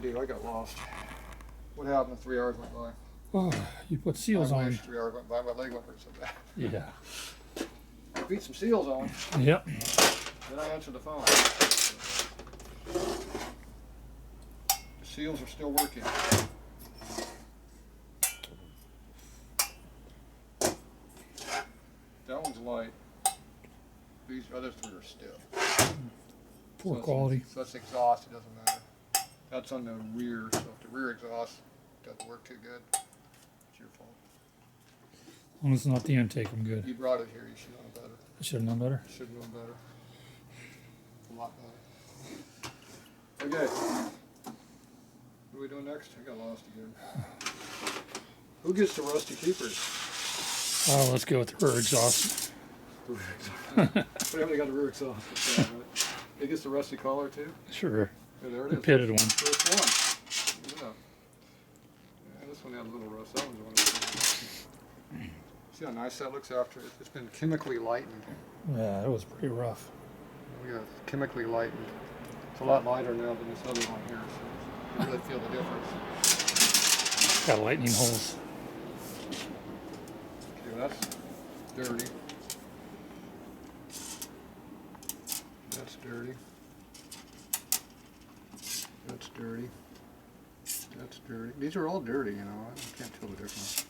do? I got lost. What happened? 3 hours went by. Oh, you put seals on. 3 hours went by. My leg went hurt so bad. Yeah. I beat some seals on. Yep. Then I answered the phone. The seals are still working. That one's light. These other 3 are stiff. Poor quality. So that's exhaust, it doesn't matter. That's on the rear, so if the rear exhaust doesn't work too good, it's your fault. As long as it's not the intake, I'm good. You brought it here, you should know better. I should have known better. Should have known better. A lot better. Okay. What are we doing next? I got lost again. Who gets the rusty keepers? Oh, let's go with the rear exhaust. The rear exhaust. We got the rear exhaust. That's right, right? It gets the rusty collar too? Sure. Yeah, there it The is. pitted one. First one. Yeah. Yeah, this one had a little rust. That one's one. See how nice that looks after it? It's been chemically lightened. Yeah, it was pretty rough. We got chemically lightened. It's a lot lighter now than this other one here, so you really feel the difference. Got lightning holes. Okay, well, that's dirty. That's dirty. That's dirty. That's dirty. These are all dirty, you know. I can't tell the difference.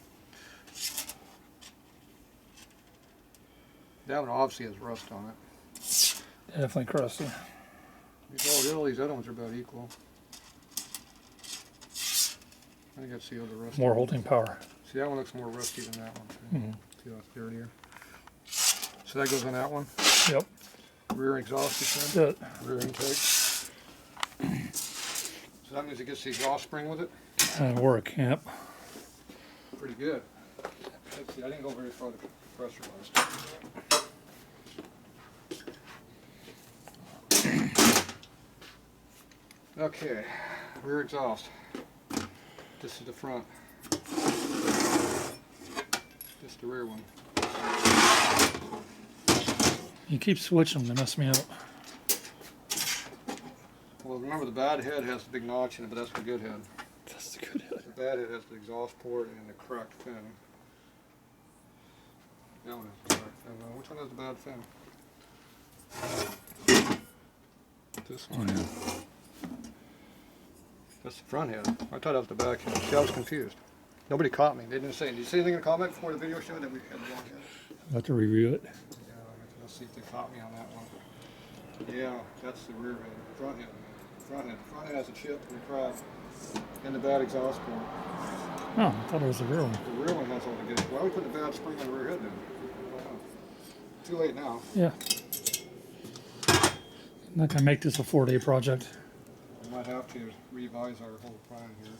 That one obviously has rust on it. Definitely crusty. All these other ones are about equal. I think that's the other rust. More holding power. See, that one looks more rusty than that one. Mm-hmm. See how it's dirtier. So that goes on that one. Yep. Rear exhaust, you said? Yeah. Rear intake. So that means it gets the exhaust spring with it? That'll work, yep. Pretty good. Let's see, I didn't go very far. The compressor was. Okay, rear exhaust. This is the front. This is the rear one. You keep switching them, they mess me up. Well, remember the bad head has the big notch in it, but that's the good head. That's the good head. The bad head has the exhaust port and the cracked fin. That one has the cracked fin. Which one has the bad fin? This one. Oh, yeah. That's the front head. I thought that was the back head. See, I was confused. Nobody caught me. They didn't say. Did you see anything in the comment before the video showed that we had the wrong head? I'll have to review it. Yeah, let's see if they caught me on that one. Yeah, that's the rear head. Front head. Front head. Front head has a chip and a crack. And the bad exhaust port. Oh, I thought it was the rear one. The rear one has all the good. Why are we putting the bad spring on the rear head then? Too late now. Yeah. I'm not gonna make this a 4-day project. We might have to revise our whole plan here.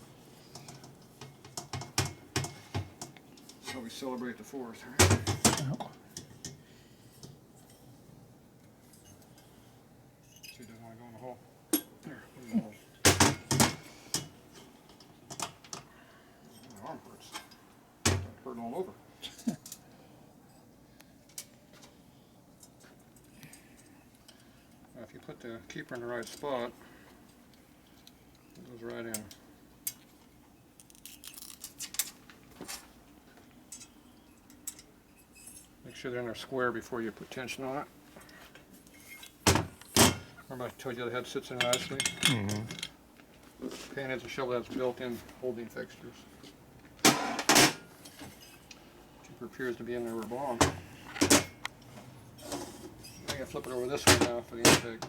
So we celebrate the 4th, right? Oh. See, it doesn't want to go in the hole. There, put it in the hole. My arm hurts. Hurting all over. Now, if you put the keeper in the right spot, it goes right in. Make sure they're in their square before you put tension on it. Remember I told you the head sits in nicely? Mm-hmm. Panheads and shovel has built-in holding fixtures. Keeper appears to be in there where it belongs. I can flip it over this way now for the intake.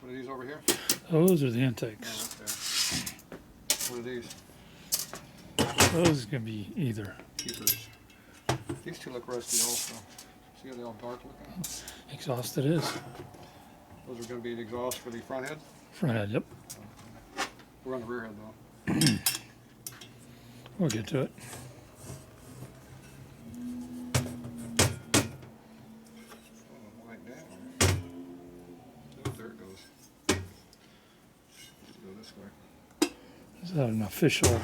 What are these over here? Those are the intakes. Oh, okay. What are these? Those can be either. Keepers. These two look rusty also. See how they're all dark looking? Exhaust it is. Those are going to be the exhaust for the front head? Front head, yep. We're on the rear head though. We'll get to it. Right down. Oh, there it goes. Let's go this way. Is that an official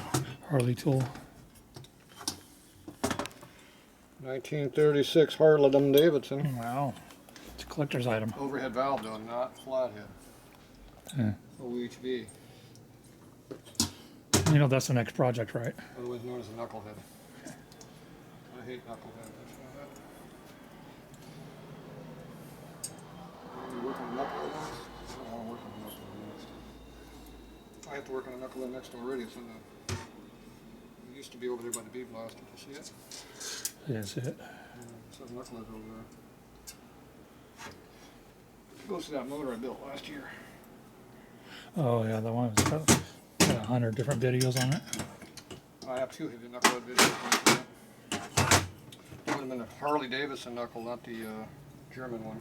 Harley tool? 1936 Harley Davidson. Wow. It's a collector's item. Overhead valve though, not flathead. Yeah. OHV, You know that's the next project, right? otherwise known as a knucklehead. I hate knucklehead. That's not it. You work on a knucklehead next? I don't want to work on a knucklehead next. I have to work on a knucklehead next already. It's in the. It used to be over there by the bee blast. Did you see it? I didn't see it. It says knucklehead over there. It goes to that motor I built last year. Oh yeah, the one that's got 100 different videos on it. I have two heavy knucklehead videos. It would have been a Harley Davidson knuckle, not the German one.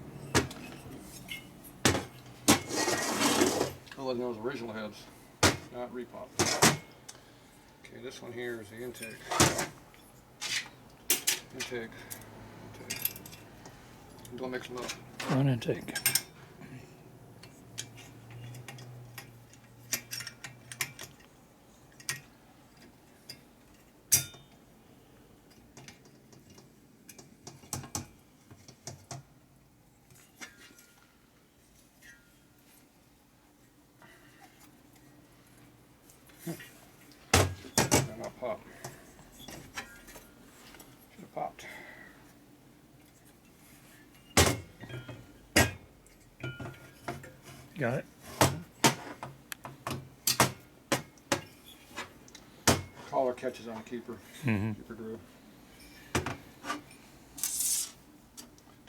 Otherwise known as original heads, not repop. Okay, this one here is the intake. Intake. Don't mix them up. One intake. They're not pop. Should have popped. Got it. Collar catches on a keeper. Mm-hmm. Keeper groove.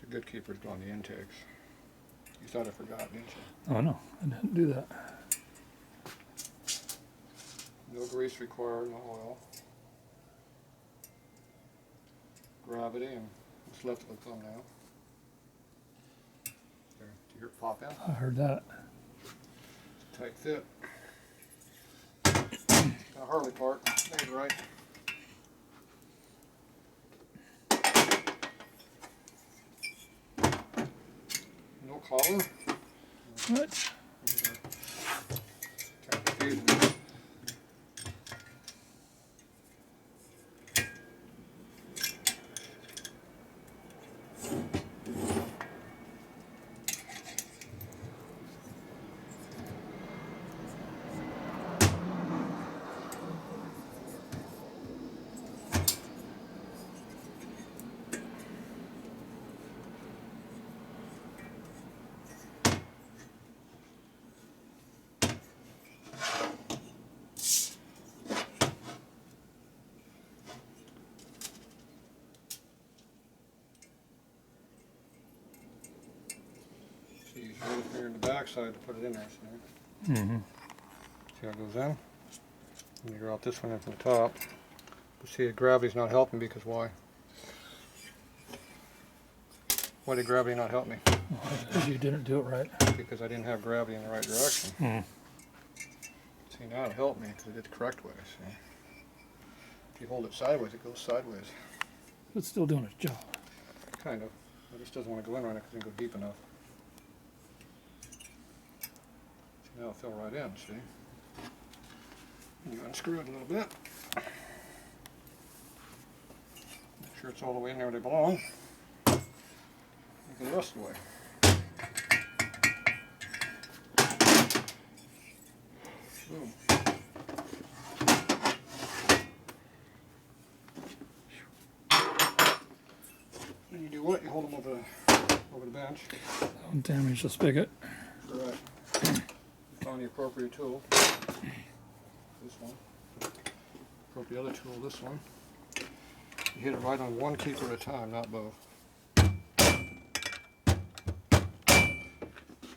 The good keepers go on the intakes. You thought I forgot, didn't you? Oh no, I didn't do that. No grease required, no oil. Gravity, and what's left of the thumb now. There, do you hear it pop in? I heard that. Tight fit. A Harley part, made right. No collar. What? Kind of confusing. So you use your little finger in the backside to put it in there. See? Mm-hmm. See how it goes in? And you drop this one in from the top. But see, the gravity's not helping because why? Why did gravity not help me? You didn't do it right. Because I didn't have gravity in the right direction. Mm. See, now it helped me because I did the correct way. See? If you hold it sideways, it goes sideways. It's still doing its job. Kind of. It just doesn't want to go in right now because it didn't go deep enough. See, now it fell right in, see? You unscrew it a little bit. Make sure it's all the way in there where they belong. And go the rest of the way. Boom. Then you do what? You hold them over the bench. Don't damage the spigot. Right. Find the appropriate tool. This one. Appropriate other tool, this one. You hit it right on one keeper at a time, not both.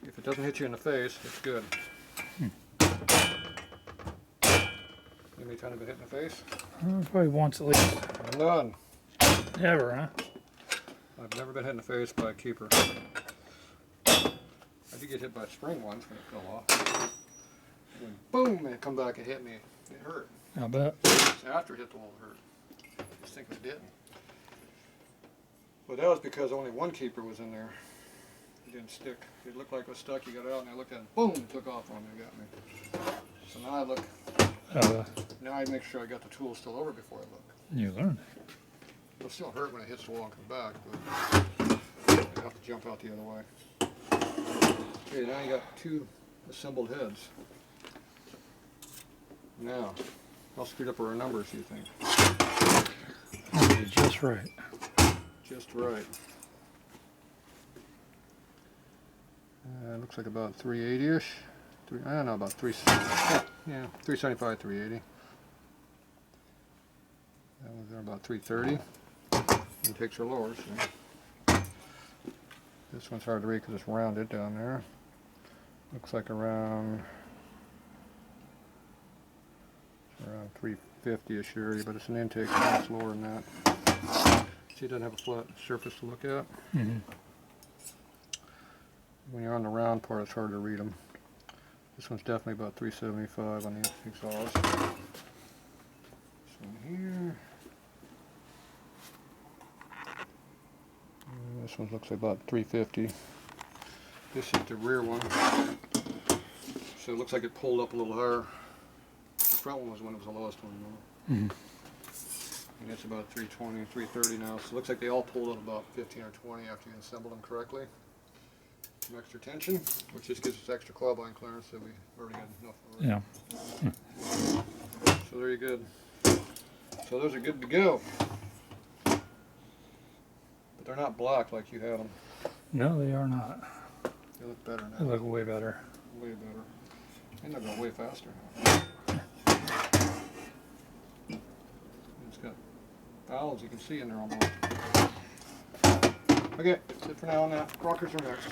If it doesn't hit you in the face, it's good. How many times have you been hit in the face? Probably once at least. None. Ever, huh? I've never been hit in the face by a keeper. I did get hit by a spring once when it fell off. And boom, and it come back and hit me. It hurt. I bet. It's after it hit the wall, it hurt. I just think it didn't. But that was because only one keeper was in there. It didn't stick. It looked like it was stuck. You got out and I looked at it. Boom! It took off on me and got me. So now I look. Now I make sure I got the tool still over before I look. You learned. It'll still hurt when it hits the wall and comes back, but I have to jump out the other way. Okay, now you got two assembled heads. Now, how screwed up are our numbers, do you think? That'll be just right. Just right. Looks like about 380-ish. I don't know, about 375, 380. That one's there about 330. And takes your lowers. So. This one's hard to read because it's rounded down there. Looks like around 350-ish area, but it's an intake, so it's lower than that. See, it doesn't have a flat surface to look at. Mm-hmm. When you're on the round part, it's hard to read them. This one's definitely about 375 on the exhaust. This one here. And this one looks like about 350. This is the rear one. So it looks like it pulled up a little higher. The front one was when it was the lowest one. Mm-hmm. And it's about 320, 330 now. So it looks like they all pulled up about 15 or 20 after you assemble them correctly. Some extra tension, which just gives us extra claw bind clearance, so we already got enough already. Yeah. So there you go. So those are good to go. But they're not black like you had them. No, they are not. They look better now. They look way better. Way better. And they're going way faster now. It's got valves you can see in there almost. Okay, that's it for now on that. Rockers are next.